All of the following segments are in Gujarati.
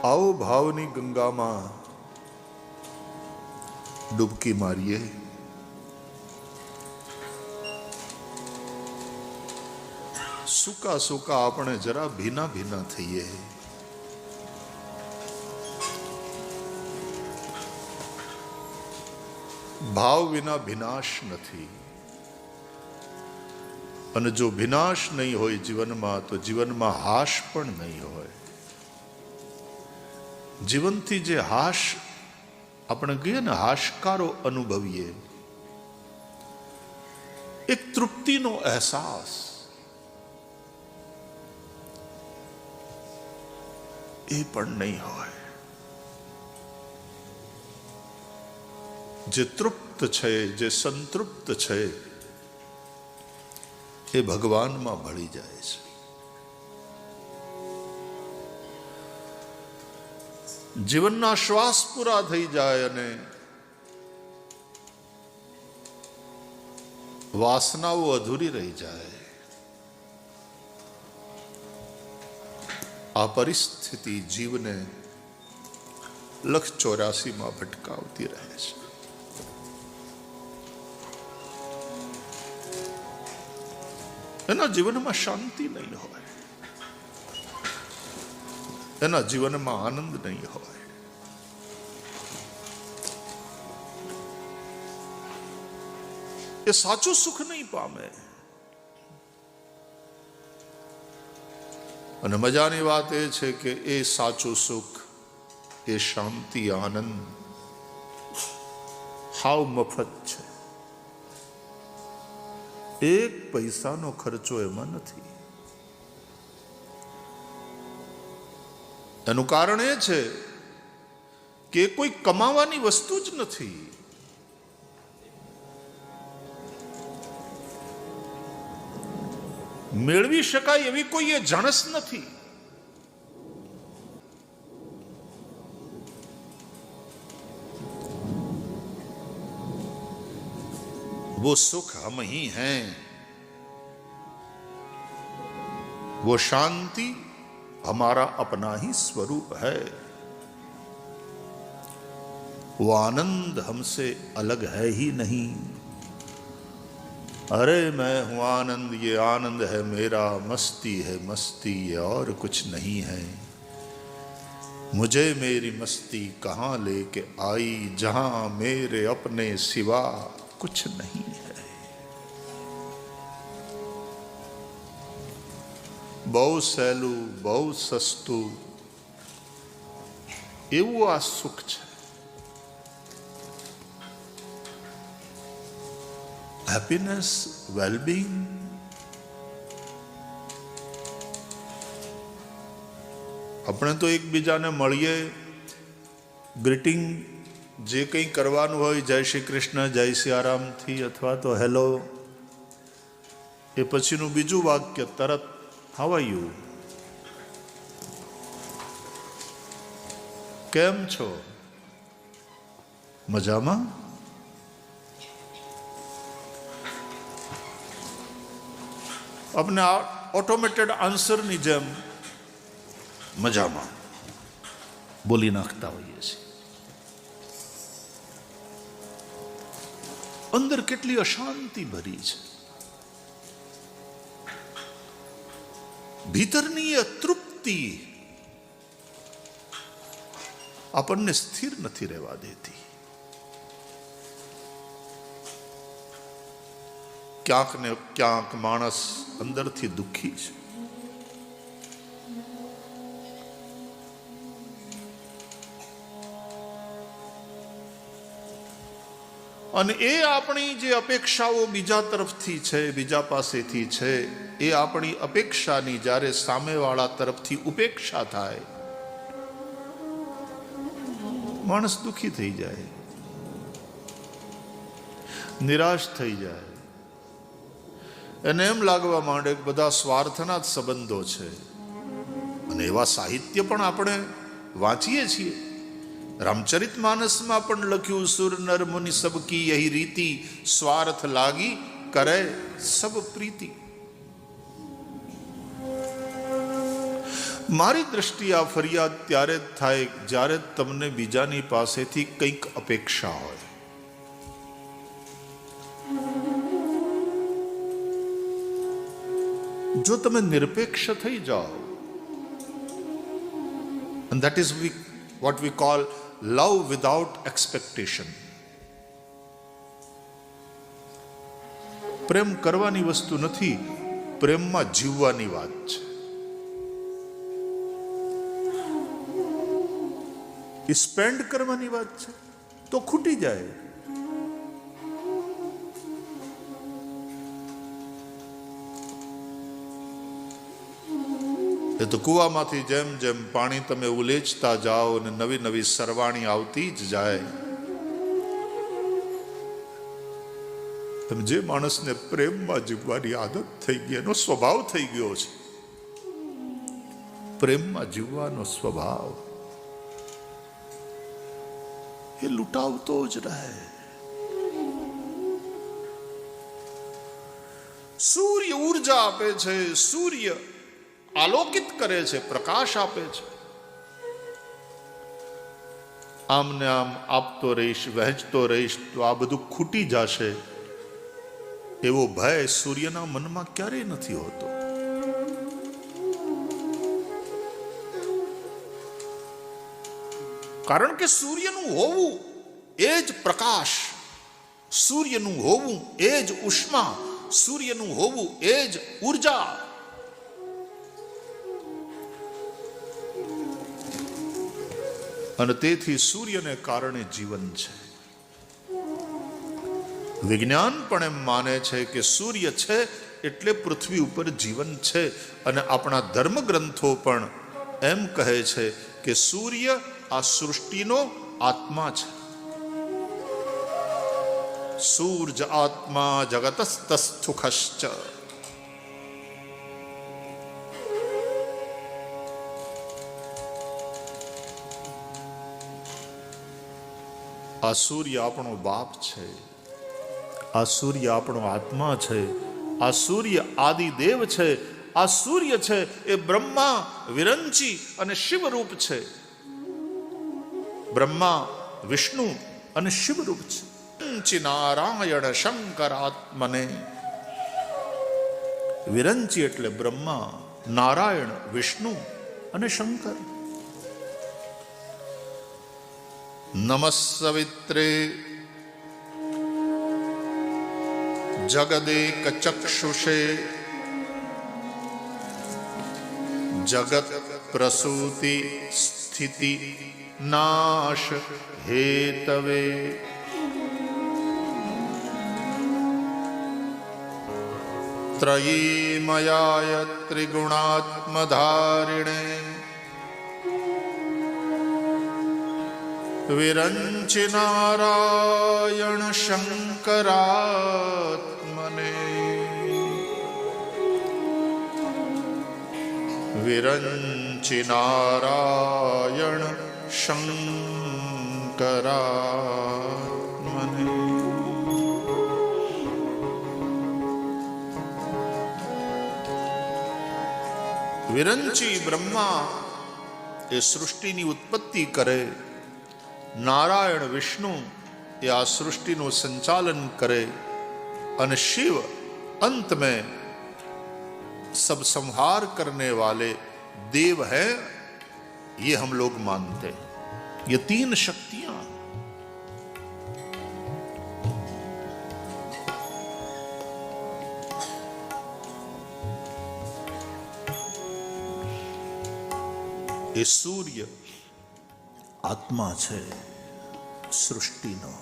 आओ भावनी गंगा में डुबकी मारिए। सूका सूका अपने जरा भीना भीना थईए। भाव विना विनाश नहीं, અને જો વિનાશ નહીં હોય જીવનમાં તો જીવનમાં હાશ પણ નહીં હોય। જીવનથી જે હાશ આપણે કહીએ ને, હાશકારો અનુભવીએ, એક તૃપ્તિનો અહેસાસ, એ પણ નહીં હોય। જે તૃપ્ત છે, જે સંતૃપ્ત છે, એ ભગવાનમાં ભળી જાય છે। જીવનના શ્વાસ પૂરા થઈ જાય અને વાસનાઓ અધૂરી રહી જાય, આ પરિસ્થિતિ જીવને લખ 84 ભટકાવતી રહે છે। એના જીવનમાં શાંતિ નહીં હોય, એના જીવનમાં આનંદ નહીં હોય। એ સાચું સુખ નહીં પામે। અને મજાની વાત એ છે કે એ સાચું સુખ, એ શાંતિ, આનંદ હાવ મફત છે। એક પૈસાનો ખર્ચો એમાં નથી। એનું કારણ એ છે કે કોઈ કમાવાની વસ્તુ જ નથી। મેળવી શકાય એવી કોઈ એ જણસ નથી। वो सुख हम ही हैं, वो शांति हमारा अपना ही स्वरूप है, वो आनंद हमसे अलग है ही नहीं। अरे मैं हूं आनंद, ये आनंद है मेरा, मस्ती है मस्ती, ये और कुछ नहीं है। मुझे मेरी मस्ती कहाँ लेके आई, जहां मेरे अपने सिवा कुछ नहीं है। बहु सहेलू, बहु सस्तु એવું આ સુખ છે। હેપીનેસ, વેલબીંગ, આપણે તો એકબીજાને મળીએ, ગ્રીટિંગ જે કંઈ કરવાનું હોય, જય શ્રી કૃષ્ણ, જય સિયારામથી અથવા તો હેલો, એ પછીનું બીજું વાક્ય તરત હાઉ આર યુ, કેમ છો, મજામાં? આપણે ઓટોમેટેડ આન્સરની જેમ મજામાં બોલી નાખતા હોઈએ છીએ। અંદર કેટલી અશાંતિ ભરી છે, ભીતરની અતૃપ્તિ આપણને સ્થિર નથી રહેવા દેતી। ક્યાંક ને ક્યાંક માણસ અંદરથી દુઃખી છે। અને એ આપણી જે અપેક્ષાઓ બીજા તરફથી છે, બીજા પાસેથી છે, એ આપણી અપેક્ષાની જ્યારે સામેવાળા તરફથી ઉપેક્ષા થાય, માણસ દુઃખી થઈ જાય, નિરાશ થઈ જાય, એને એમ લાગવા માંડે કે બધા સ્વાર્થના જ સંબંધો છે। અને એવા સાહિત્ય પણ આપણે વાંચીએ છીએ। રામચરિત માનસમાં પણ લખ્યું, સુર નર મુનિ સબકી યહી રીતિ, સ્વાર્થ લાગી કરે સબ પ્રીતિ। મારી દ્રષ્ટિએ આ ફરિયાદ ત્યારે જ થાય જ્યારે તમને બીજાની પાસેથી કંઈક અપેક્ષા હોય. જો તમે નિરપેક્ષ થઈ જાઓ, and that is what we call love without expectation. પ્રેમ કરવાની વસ્તુ નથી, પ્રેમમાં જીવવાની વાત છે. સ્પેન્ડ કરવાની વાત છે તો ખૂટી જાય. એ તો કૂવામાંથી જેમ જેમ પાણી તમે ઉલેચતા જાઓ અને નવી નવી સરવાણી આવતી જ જાય. જે માણસને પ્રેમમાં જીવવાની આદત થઈ ગઈ, એનો સ્વભાવ થઈ ગયો છે પ્રેમમાં જીવવાનો સ્વભાવ, એ લૂંટાવતો જ રહે. સૂર્ય ઉર્જા આપે છે, સૂર્ય આલોકિત કરે છે, પ્રકાશ આપે છે. આમ ને આમ આપતો રહીશ, વહેંચતો રહીશ તો આ બધું ખૂટી જશે, એવો ભય સૂર્યના મનમાં ક્યારેય નથી હોતો. કારણ કે સૂર્યનું હોવું એ જ પ્રકાશ, સૂર્યનું હોવું એ જ ઉષ્મા, સૂર્યનું હોવું એ જ ઉર્જા. અને તેથી સૂર્યને કારણે જીવન છે. વિજ્ઞાન પણ એમ માને છે કે સૂર્ય છે એટલે પૃથ્વી ઉપર જીવન છે. અને આપણા ધર્મગ્રંથો પણ એમ કહે છે કે સૂર્ય આ સૃષ્ટિનો આત્મા છે. સૂર્ય આત્મા જગતસ્તસ્થુખશ્ચ. આ સૂર્ય આપણો બાપ છે, આ સૂર્ય આપણો આત્મા છે, આ સૂર્ય આદિદેવ છે, આ સૂર્ય છે એ બ્રહ્મા, વિરંચી અને શિવરૂપ છે. બ્રહ્મા, વિષ્ણુ અને શિવરૂપ છે. નારાયણ શંકરાત્મને. વિરંચી એટલે બ્રહ્મા, નારાયણ, વિષ્ણુ અને શંકર. નમસ્સવિત્રે જગદેક ચક્ષુષે જગત પ્રસૂતિ સ્થિતિ નાશ હેતવે. ત્રયીમયાય ત્રિગુણાત્મધારિણે વિરંચિ નારાયણ શંકરાત્મને. વિરંચિ નારાયણ શંકરાત્મને. વિરંચી બ્રહ્મા એ સૃષ્ટિની ઉત્પત્તિ કરે, નારાયણ વિષ્ણુ એ આ સૃષ્ટિનું સંચાલન કરે, અને शिव अंत में सब संहार करने वाले देव हैं, ये हम लोग मानते हैं. ये तीन शक्तियां. ये सूर्य आत्मा છે સૃષ્ટિનો.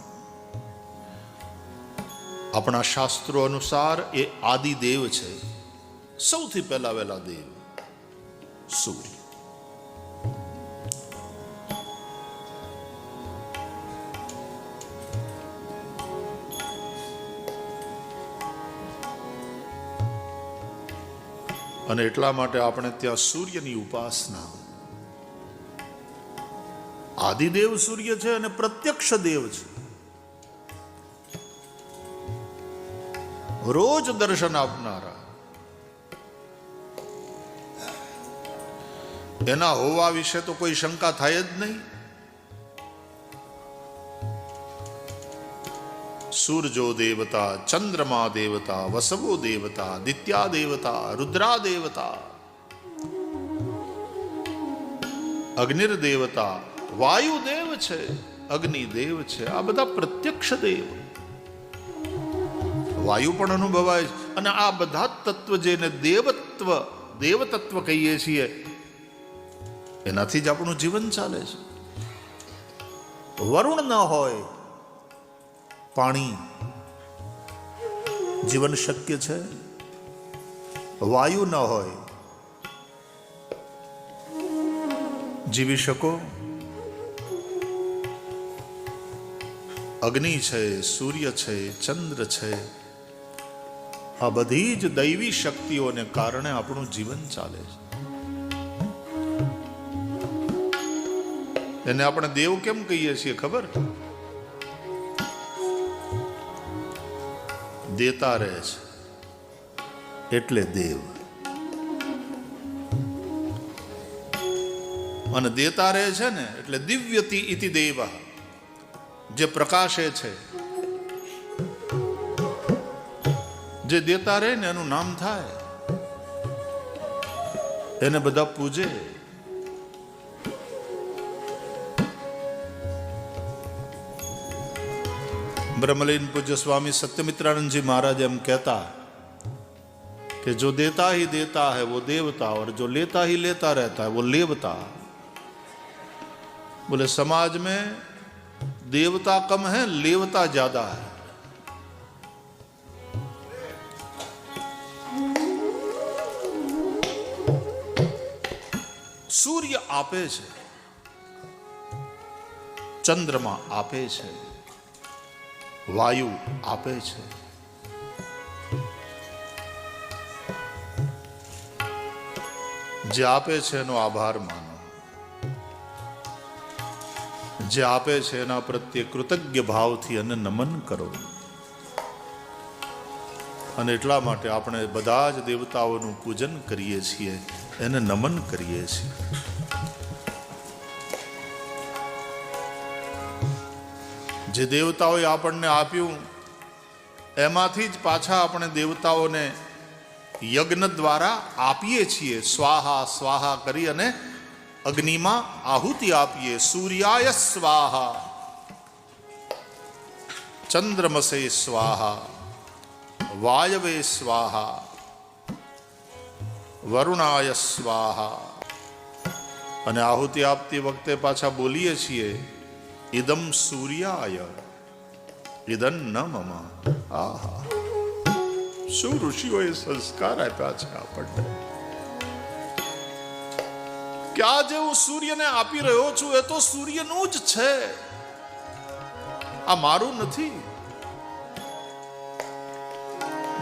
આપણા શાસ્ત્રો અનુસાર એ આદિદેવ છે, સૌથી પહેલા વહેલા દેવ સૂર્ય. અને એટલા માટે આપણે ત્યાં સૂર્યની ઉપાસના. આદિદેવ સૂર્ય છે અને પ્રત્યક્ષ દેવ છે. રોજ દર્શન આપનારા. એના હોવા વિશે તો કોઈ શંકા થાય જ નહીં. સૂરજો દેવતા, ચંદ્રમા દેવતા, વસવો દેવતા, દિત્યા દેવતા, રુદ્રા દેવતા, અગ્નિર દેવતા, વાયુ દેવ છે, અગ્નિ દેવ છે, આ બધા પ્રત્યક્ષ દેવ. વાયુ પણ અનુભવાય છે. અને આ બધા તત્વ જેને દેવતત્વ કહીએ છીએ, એનાથી જ આપણું જીવન ચાલે છે. વરુણ ન હોય, પાણી, જીવન શક્ય છે? વાયુ ન હોય, જીવી શકો? અગ્નિ છે, સૂર્ય છે, ચંદ્ર છે, આ બધી જ દૈવી શક્તિઓને કારણે આપણું જીવન ચાલે છે. એને આપણે દેવ કેમ કહીએ છીએ ખબર? દેતા રહે છે એટલે દેવ. અને દેતા રહે છે ને એટલે દિવ્યતિ ઇતિ દેવ, જે પ્રકાશે છે, જે દેતા રહે ને એનું નામ થાય, એને બધા પૂજે. ब्रह्मलीन पूज्य स्वामी सत्यमित्रानंद जी महाराज एम कहता कि जो देता ही देता है वो देवता, और जो लेता ही लेता रहता है वो लेवता. बोले समाज में देवता कम है, लेवता ज्यादा है. सूर्य आपे છે, ચંદ્રમા આપે છે, વાયુ આપે છે. જે આપે છે એનો આભાર માનો, જે આપે છે એના પ્રત્યે કૃતજ્ઞ ભાવથી અને નમન કરો. અને એટલા માટે આપણે બધા જ દેવતાઓનું પૂજન કરીએ છીએ, એને નમન કરીએ છીએ. જે દેવતાઓએ આપણને આપ્યું એમાંથી જ પાછા આપણે દેવતાઓને યજ્ઞ દ્વારા આપીએ છીએ. સ્વાહા સ્વાહા કરી અને અગ્નિમાં આહુતિ આપીએ. સૂર્યાય સ્વાહા, ચંદ્રમસે સ્વાહા, વાયવે સ્વાહા, વરુણાય સ્વાહા. અને આહુતિ આપતી વખતે પાછા બોલીએ છીએ ઇદમ સૂર્યાય ઇદન ન મમ. આહા, શું ઋષિઓએ સંસ્કાર આપ્યા છે આપણને કે આજે હું સૂર્યને આપી રહ્યો છું એ તો સૂર્યનું જ છે, આ મારું નથી.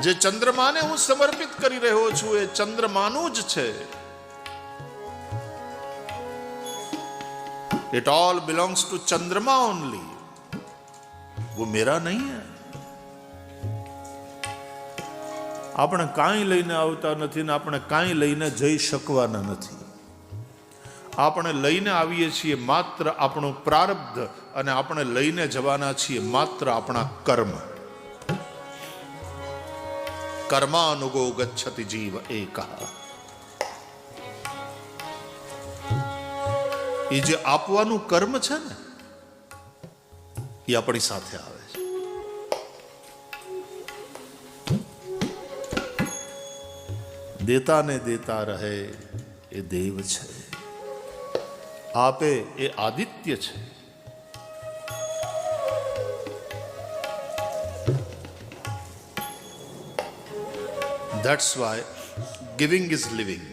જે ચંદ્રમાને હું સમર્પિત કરી રહ્યો છું એ ચંદ્રમાનું જ છે. इट ऑल बिलोंग्स टू चंद्रमा ओनली, वो मेरा नहीं है. આપણે કાંઈ લઈને આવતા નથી ને આપણે કાંઈ લઈને જઈ શકવાના નથી. આપણે લઈને આવીએ છીએ માત્ર આપણું પ્રારબ્ધ, અને આપણે લઈને જવાના છીએ માત્ર આપણા કર્મ. કર્માનુગો ગચ્છતિ જીવ એકઃ. એ જે આપવાનું કર્મ છે ને એ આપણી સાથે આવે છે. દેતા ને દેતા રહે એ દેવ છે, આપે એ આદિત્ય છે. That's why giving is living.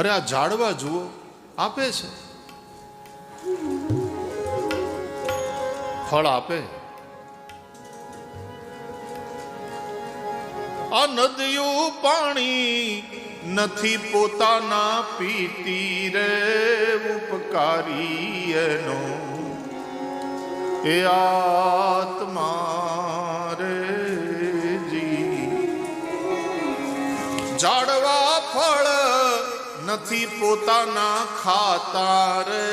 અરે આ ઝાડવા જુઓ, આપે છે, ફળ આપે. આ નદીઓ પાણી નથી પોતાના પીતી રે, ઉપકારી એનો એ આત્મા રે જી. ઝાડવા ફળ નથી પોતાના ખાતા રે,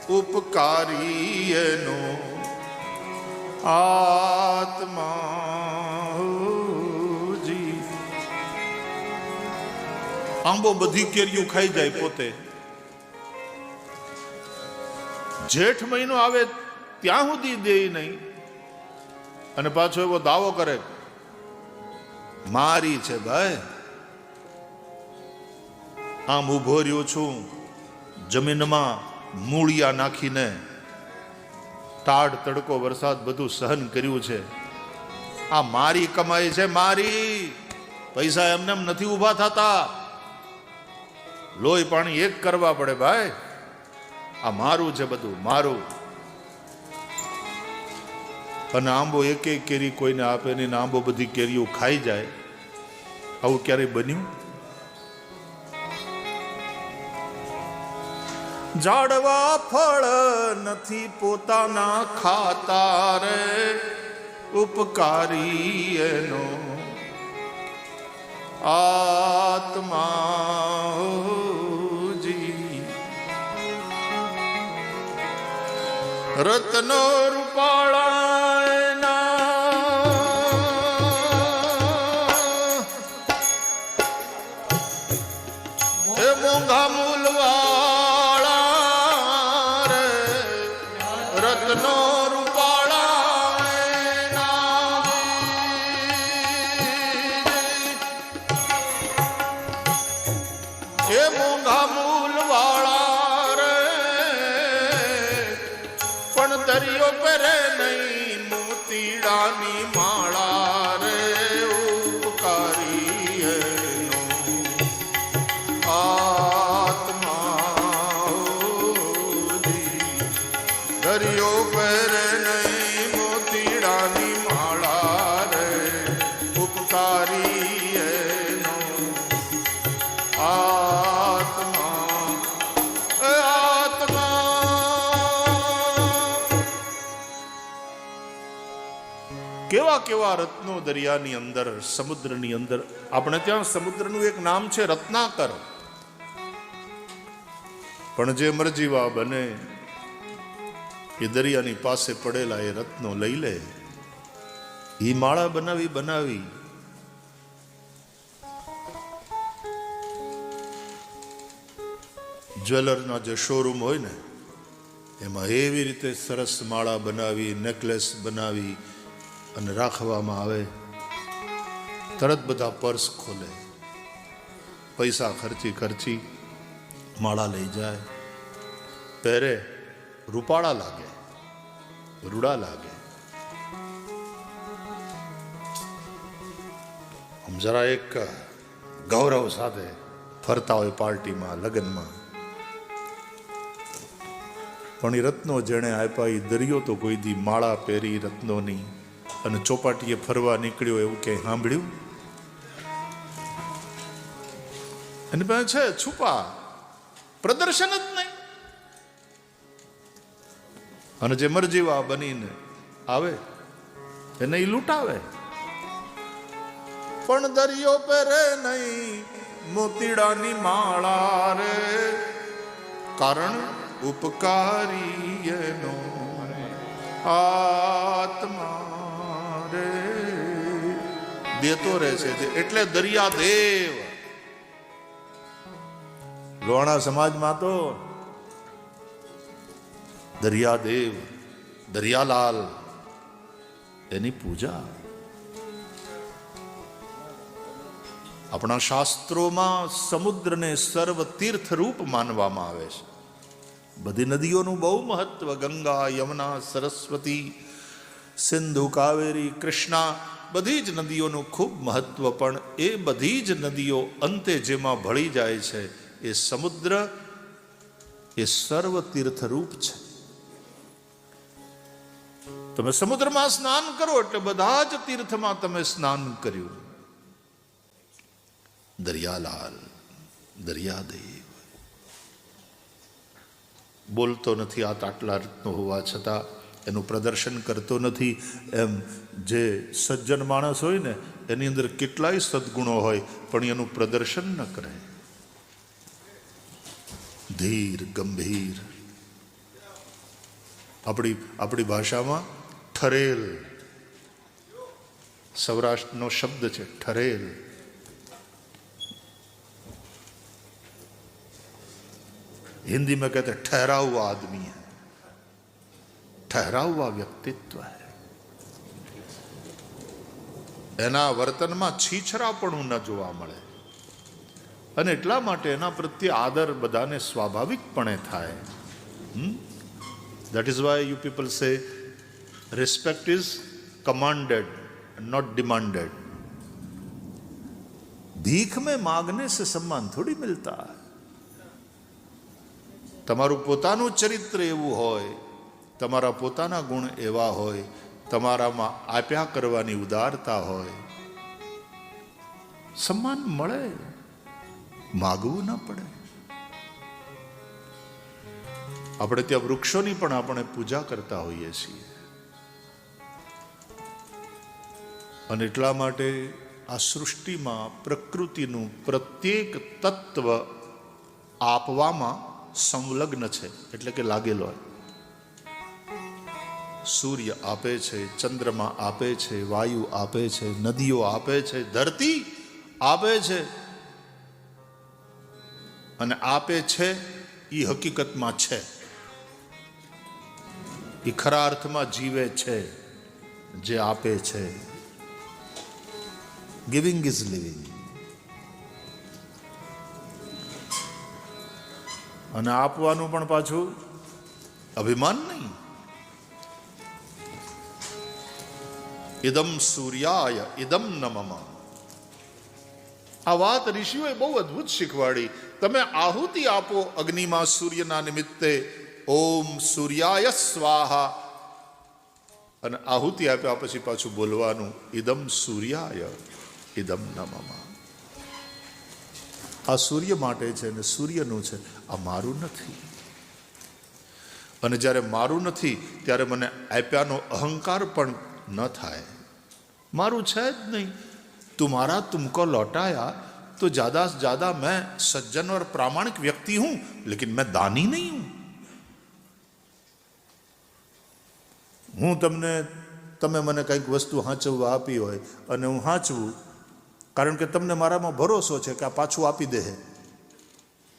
ઉપકારી એનો આત્મા જી. આંબો બધી કેરીઓ ખાઈ જાય પોતે. જેઠ મહિનો આવે ત્યાં સુધી દે નહીં, અને પાછો એવો દાવો કરે મારી છે ભાઈ. આમ ઉભો રહ્યો છું જમીનમાં મૂળિયા નાખીને, ટાઢ તડકો વરસાદ બધું સહન કર્યું છે. આ મારી કમાઈ છે, મારી. પૈસા એમને નથી ઊભા થતા, લોહી પાણી એક કરવા પડે ભાઈ. આ મારું છે બધું, મારું. અને આંબો એક એક કેરી કોઈને આપે નહીં, આંબો બધી કેરીઓ ખાઈ જાય. આવું ક્યારેય બન્યું? ઝાડવા ફળ નથી પોતાના ખાતા રે, ઉપકારી એનો આત્મા જી. રત્નો રૂપાળા એ મોંઘા મૂલવાળા રે, રત્નો રૂપાળા એ મોંઘા મૂલવાળા રે, પણ દરિયો પહેરે નહીં મોતીડાની માળા રે, ઉપકારી એનો આત્મા જી. દરિયો પહેરે નહીં મોતીડાની માળા રે, ઉપકારી એનો આત્મા આત્મા. કેવા કેવા રત્નો દરિયાની અંદર, સમુદ્રની અંદર. આપણે ત્યાં સમુદ્રનું એક નામ છે રત્નાકર. પણ જે મરજીવા બને એ દરિયાની પાસે પડેલા એ રત્નો લઈ લે, એ માળા બનાવી બનાવી જ્વેલરના જે શોરૂમ હોય ને એમાં એવી રીતે સરસ માળા બનાવી, નેકલેસ બનાવી અને રાખવામાં આવે. તરત બધા પર્સ ખોલે, પૈસા ખર્ચી ખર્ચી માળા લઈ જાય, પહેરે. રૂપાળા લાગે, રૂડા લાગે. આમ જરા એક ગૌરવ સાથે ફરતા હોય પાર્ટીમાં, લગ્નમાં. પણ એ રત્નો જેણે આપ્યા, એ દરિયો તો કોઈ દી માળા પહેરી રત્નોની અને ચોપાટીએ ફરવા નીકળ્યો એવું ક્યાંય સાંભળ્યું? એની પાસે છે છુપા, પ્રદર્શન જ નહીં. અને જે મરજીવા બનીને આવે એને ઈ લૂંટાવે. પણ દરિયો પહેરે નહીં મોતીડાની માળા રે, કારણ ઉપકારી એનો આત્મા રે. દેતો રહે છે એટલે દરિયાદેવ. લોહાણા સમાજમાં તો દરિયાદેવ, દરિયાલાલ એની પૂજા. આપણા શાસ્ત્રોમાં સમુદ્રને સર્વ તીર્થ રૂપ માનવામાં આવે છે. બધી નદીઓનું બહુ મહત્વ. ગંગા, યમુના, સરસ્વતી, સિંધુ, કાવેરી, કૃષ્ણા, બધી જ નદીઓનું ખૂબ મહત્વ. પણ એ બધી જ નદીઓ અંતે જેમાં ભળી જાય છે એ સમુદ્ર, એ સર્વ તીર્થ રૂપ છે. તમે સમુદ્રમાં સ્નાન કરો એટલે બધા જ તીર્થમાં તમે સ્નાન કર્યું. દરિયાલાલ, દરિયાદેવ બોલતો નથી. આ આટલા રત્નો હોવા છતાં એનું પ્રદર્શન કરતો નથી. એમ જે સજ્જન માણસ હોય ને એની અંદર કેટલાય સદગુણો હોય પણ એનું પ્રદર્શન ન કરે. ધીર ગંભીર, આપણી ભાષામાં ઠરેલ, સૌરાષ્ટ્રનો શબ્દ છે ઠરેલ. हिंदी में कहते हैं ठहरा हुआ आदमी है, ठहरा हुआ व्यक्तित्व है. એના વર્તનમાં છીછરાપણું ન જોવા મળે અને એટલા માટે એના પ્રત્યે આદર બધાને સ્વાભાવિકપણે થાય. That is why you people say respect is commanded, not demanded. भीख में मांगने से सम्मान थोड़ी मिलता है. તમારું પોતાનું ચરિત્ર એવું હોય, તમારા પોતાના ગુણ એવા હોય, તમારામાં આપ્યા કરવાની ઉદારતા હોય, સન્માન મળે, માગવું ન પડે. આપણે ત્યાં વૃક્ષોની પણ આપણે પૂજા કરતા હોઈએ છીએ અને એટલા માટે આ સૃષ્ટિમાં પ્રકૃતિનું પ્રત્યેક તત્વ આપવામાં સંલગ્ન છે, એટલે કે લાગેલો હોય. સૂર્ય આપે છે, ચંદ્રમા આપે છે, વાયુ આપે છે, નદીઓ આપે છે, ધરતી આપે છે અને આપે છે એ હકીકતમાં છે, એ ખરા અર્થમાં જીવે છે જે આપે છે. Giving is living. અને આપવાનું પણ પાછું અભિમાન નહીં. ઇદમ સૂર્યાય ઇદમ નમઃ. આ વાત ઋષિઓએ બહુ અદ્ભુત શીખવાડી. તમે આહુતિ આપો અગ્નિમાં સૂર્યના નિમિત્તે, ઓમ સૂર્યાય સ્વાહા, અને આહુતિ આપ્યા પછી પાછું બોલવાનું ઇદમ સૂર્યાય ઇદમ નમઃ. આ સૂર્ય માટે છે ને સૂર્યનું છે, આ મારું નથી. અને જ્યારે મારું નથી ત્યારે મને આપ્યાનો અહંકાર પણ ન થાય. મારું છે જ નહીં. तुम्हारा तुमको लौटाया तो ज्यादा से ज्यादा मैं सज्जन और प्रामाणिक व्यक्ति हूं, लेकिन मैं दानी नहीं हूं. હું તમે મને કંઈક વસ્તુ હાંચવવા આપી હોય અને હું હાંચવું, કારણ કે તમને મારામાં ભરોસો છે કે આ પાછું આપી દે,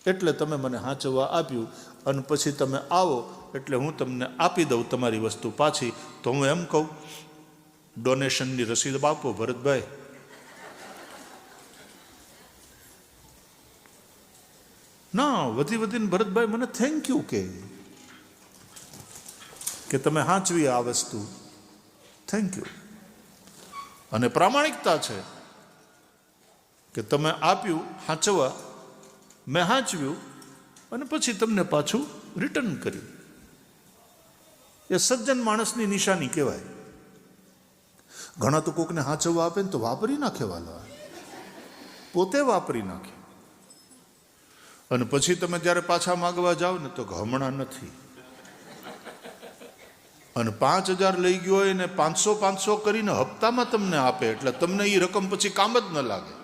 એટલે તમે મને હાંચવવા આપ્યું અને પછી તમે આવો એટલે હું તમને આપી દઉં તમારી વસ્તુ પાછી. તો હું એમ કહું, ડોનેશનની રસીદ આપો ભરતભાઈ. ના, વધીને ભરતભાઈ મને થેન્ક યુ કે તમે હાંચવી આ વસ્તુ, થેન્ક યુ. અને પ્રામાણિકતા છે કે તમે આપ્યું હાંચવા, મેં હાંચવ્યું અને પછી તમને પાછું રિટર્ન કર્યું. એ સજ્જન માણસની નિશાની કહેવાય. ઘણા તો કોકને હાંચવા આપે ને તો વાપરી નાખે, વાલા પોતે વાપરી નાખે, અને પછી તમે જ્યારે પાછા માગવા જાઓ ને તો હમણાં નથી. અને 5,000 લઈ ગયો હોય ને 500 કરીને હપ્તામાં તમને આપે, એટલે તમને એ રકમ પછી કામ જ ન લાગે.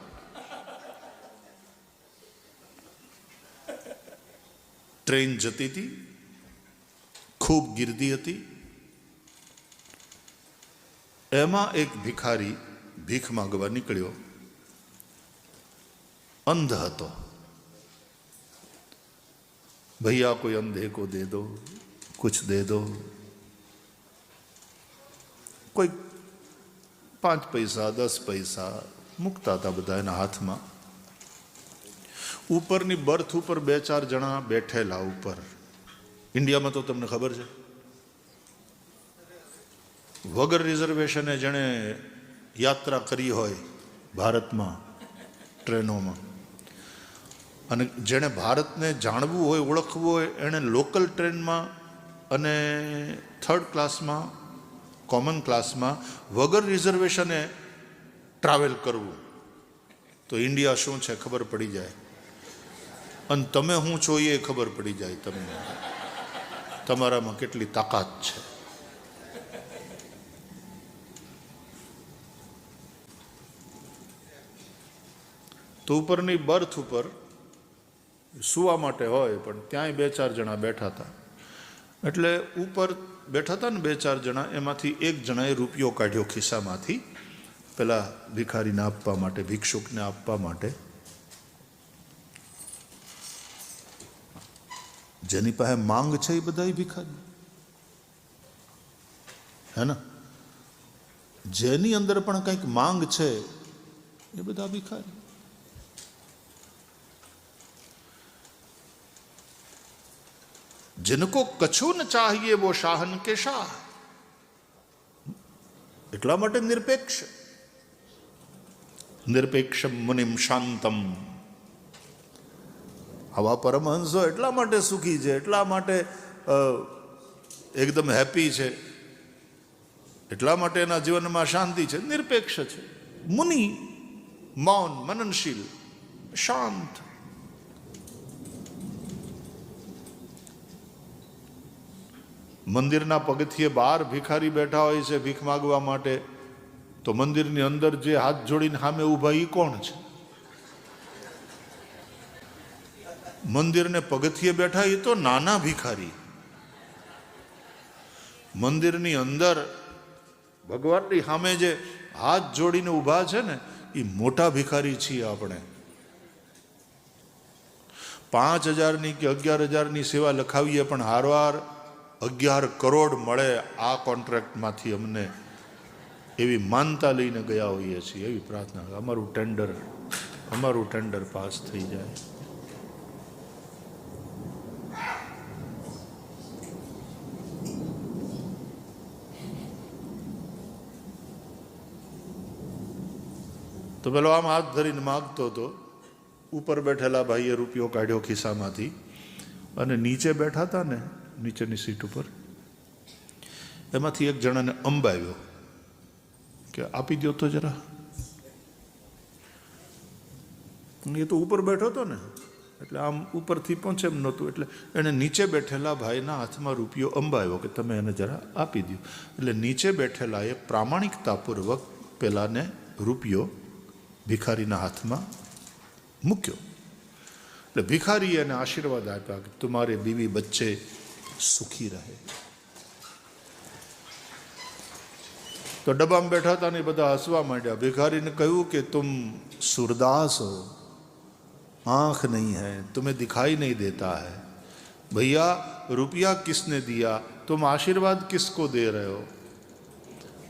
ટ્રેન જતી હતી, ખૂબ ગીર્દી હતી, એમાં એક ભિખારી ભીખ માંગવા નીકળ્યો. અંધ હતો. ભૈયા કોઈ અંધે કો દે દો, કુછ દે દો. કોઈ 5 પૈસા 10 પૈસા મૂકતા હતા બધા એના હાથમાં. ઉપરની બર્થ ઉપર 2-4 જણા બેઠેલા ઉપર. ઇન્ડિયામાં તો તમને ખબર છે, વગર રિઝર્વેશને જેણે યાત્રા કરી હોય ભારતમાં ટ્રેનોમાં, અને જેણે ભારતને જાણવું હોય, ઓળખવું હોય, એણે લોકલ ટ્રેનમાં અને 3rd ક્લાસમાં, કોમન ક્લાસમાં વગર રિઝર્વેશને ટ્રાવેલ કરવું, તો ઇન્ડિયા શું છે ખબર પડી જાય. અને તમે શું છો એ ખબર પડી જાય તમને, તમારામાં કેટલી તાકાત છે. તો ઉપરની બર્થ ઉપર સુવા માટે હોય, પણ ત્યાંય 2-4 જણા બેઠા હતા. એટલે ઉપર બેઠા હતા ને 2-4 જણા, એમાંથી એક જણાએ રૂપિયો કાઢ્યો ખિસ્સામાંથી પેલા ભિખારીને આપવા માટે, ભિક્ષુકને આપવા માટે. જેની પાસે માંગ છે એ બધા ભિખારી, હે ને? જેની અંદર પણ કંઈક માંગ છે એ બધા ભિખારી. जिनको कछु न चाहिए वो शाहन के शाह. એટલા માટે નિરપેક્ષ મુનિમ શાંતમ. આવા પરમહંસો એટલા માટે સુખી છે, એટલા માટે એકદમ હેપી છે, એટલા માટે એના જીવનમાં શાંતિ છે, નિરપેક્ષ છે. મુનિ મૌન, મનનશીલ, શાંત. મંદિરના પગથિયે બહાર ભિખારી બેઠા હોય છે ભીખ માગવા માટે, તો મંદિરની અંદર જે હાથ જોડીને સામે ઊભા એ કોણ છે? મંદિરને પગથિયે બેઠા એ તો નાના ભિખારી. મંદિરની અંદર ભગવાનની સામે જે હાથ જોડીને ઊભા છે ને એ મોટા ભિખારી છીએ આપણે. 5,000ની કે 11,000ની સેવા લખાવીએ પણ હારવાર 11 કરોડ મળે આ કોન્ટ્રાક્ટમાંથી અમને, એવી માનતા લઈને ગયા હોઈએ છીએ. એવી પ્રાર્થના, અમારું ટેન્ડર પાસ થઈ જાય. તો પેલો આમ હાથ ધરીને માગતો હતો. ઉપર બેઠેલા ભાઈએ રૂપિયો કાઢ્યો ખિસ્સામાંથી અને નીચે બેઠા હતા ને, નીચેની સીટ ઉપર, એમાંથી એક જણાને અંબાવ્યો કે આપી દો તો જરા. એ તો ઉપર બેઠો હતો ને, એટલે આમ ઉપરથી પહોંચે એમ નહોતું, એટલે એણે નીચે બેઠેલા ભાઈના હાથમાં રૂપિયો અંબાવ્યો કે તમે એને જરા આપી દો. એટલે નીચે બેઠેલા એ પ્રામાણિકતાપૂર્વક પેલાને રૂપિયો ભિખારીના હાથમાં મૂક્યો. એટલે ભિખારીએ એને આશીર્વાદ આપ્યા કે તુમારે બીવી બચ્ચે સુખી રહે. તો ડબ્બામાં બેઠા હતા ને બધા હસવા માંડ્યા. ભિખારીને કહ્યું કે તુમ સુરદાસ હો, आंख नहीं है, तुम्हें दिखाई नहीं देता है. भैया रुपया किसने दिया, तुम आशीर्वाद किसको दे रहे हो?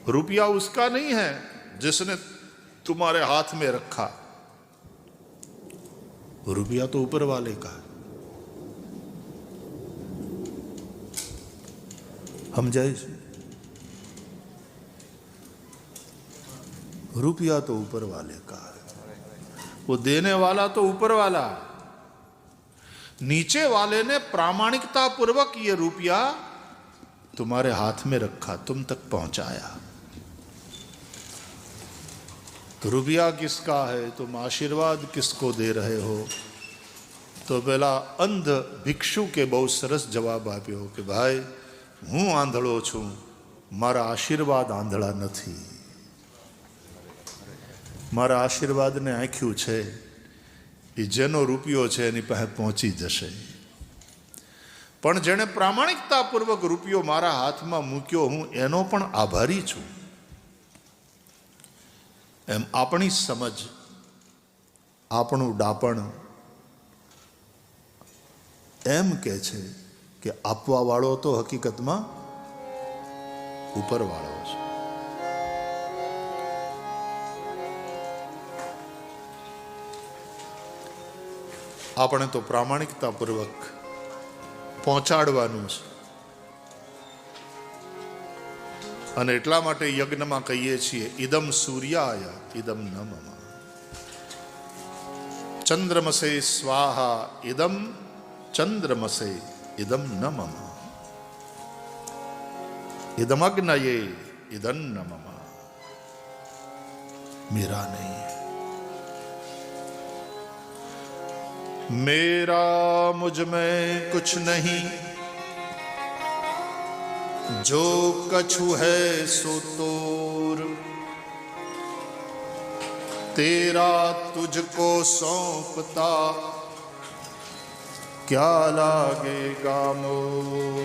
रुपया उसका नहीं है जिसने तुम्हारे हाथ में रखा, रुपया तो ऊपर वाले का है. हम जाए, रुपया तो ऊपर वाले का है, वो देने वाला तो ऊपर वाला. नीचे वाले ने प्रामाणिकता पूर्वक ये रुपया तुम्हारे हाथ में रखा, तुम तक पहुंचाया. तो रुपया किसका है, तुम आशीर्वाद किसको दे रहे हो? तो પેલા અંધ ભિક્ષુકે બહુ સરસ જવાબ આપ્યો કે ભાઈ, હું આંધળો છું, મારા આશીર્વાદ આંધળા નથી. મારા આશીર્વાદને આંખ્યું છે, એ જેનો રૂપિયો છે એની પાસે પહોંચી જશે. પણ જેણે પ્રામાણિકતાપૂર્વક રૂપિયો મારા હાથમાં મૂક્યો, હું એનો પણ આભારી છું. એમ આપણી સમજ, આપણું ડાપણ એમ કે છે કે આપવા વાળો તો હકીકતમાં ઉપરવાળો છે. આપણે તો પ્રામાણિકતાપૂર્વક પહોંચાડવાનું છે. અને એટલા માટે યજ્ઞમાં કહીએ છીએ ઇદમ સૂર્યાય ઇદમ નમઃ, ચંદ્રમસે સ્વાહા ઇદમ ચંદ્રમસે ઇદમ નમઃ, ઇદમગ્નયે ઇદમ નમઃ. मेरा नहीं है, मेरा मुझ में कुछ नहीं, जो कछु है सो तोर. तेरा तुझको सौंपता क्या लागेगा मोह।